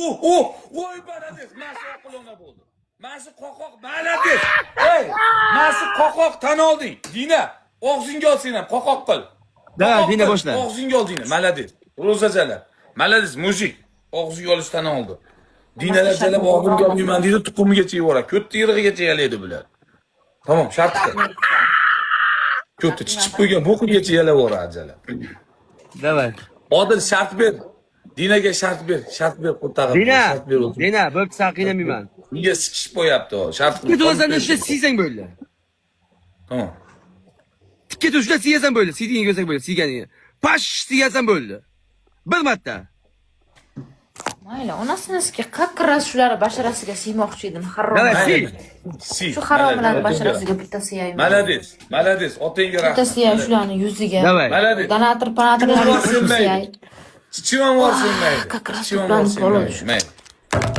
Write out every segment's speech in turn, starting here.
Voy malades. Masi oqilona bo'ldi. Masi qoqoq malades. Ey, masi qoqoq tan olding. Dina, og'zingga ol sen ham qoqoq qil. Da, Dina boshla. Og'zingga ol Dina, malades. Ro'zachalar. Malades, mujik. Og'ziga olish tan oldi. Dinalar jalab og'zimga olmayman deydi, tuqumigacha yuboradi. Ko'tti yirig'igacha yalaydi bular. Tamam, shart qil. Ko'tti chichib qo'ygan bo'qigacha yalaveradi jalab. Davay. Odil shart ber. Dinaga shart ber. Shart ber qo'tag'i. Dina, Shart ber. Dina, bo'p sen qiynamayman. Nega sikishib qo'yapti o? Shart qil. Tikka to'lasan ishla siysang bo'ldi. Tamam. Tikka to'shla siyasan bo'ldi. Siydigan ko'rsak bo'ldi, siyganiga. Pash siyasan bo'ldi. Bir marta. Mayli, onasinikiga qaqqiras shular basharasiga siymoqchi edim. Harom. Davay, Si. Shu haromlar basharasiga bitta siyayman. Malades. Malades. Otangga rahmat. Bitta siyay shularni yuziga. Davay. Malades. Donator, panatorlarni siyay. Chichivan borsin mayli. Qaqqiras Chichivan bilan borsin qolish. mayli.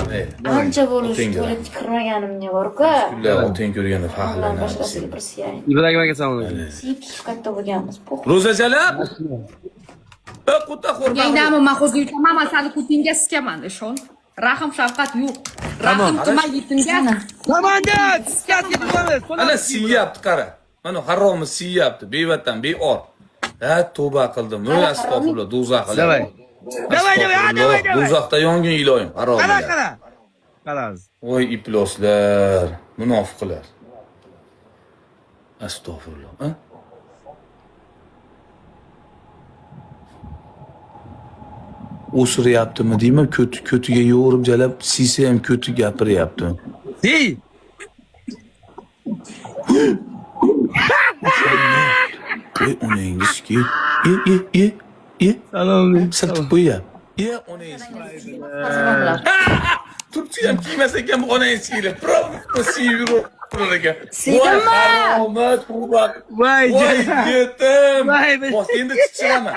Mayli. Ancha bo'lish, Otangga tualetga kirmaganim ne bor-ku. Ular otang ko'rganda Ular faxrlanadi. basharasiga bir siyay. Ibrahim aka salom alaykum. Siyib katta bo'lganmiz. Ro'zachalar. Qo'ta xo'rma. Yangdami mahozga yutaman, man seni kutingga sikaman, ishon. Rahm shafqat yo'q. Rahim tuman yetimga. Komandat, skatga turamiz. Ana siyapti qara. Mana haromi siyapti, bevatan, beor. Ha, tavba qildim. Voy astag'firullah, do'zaxlar. Davay. Davay, davay. Do'zaxda yongan iloyim, Qara, haromlar. qara. Qaramiz. Voy iploslar, munofiqlar. Astag'firullah. Ha? O'siryaptimi deyman, ko'tiga yo'g'irib jalab, siysa ham ko'ti gapiryapti. Hey. Ey onangizki, Salom. siltib qo'yapti. Onangiz. Turkcha ham kiymasa ekan bu onangizga. Provo siyib ekan. Siydimmi? Haromat, Voy, voy yetim. Voy, Bos, endi chiqaman.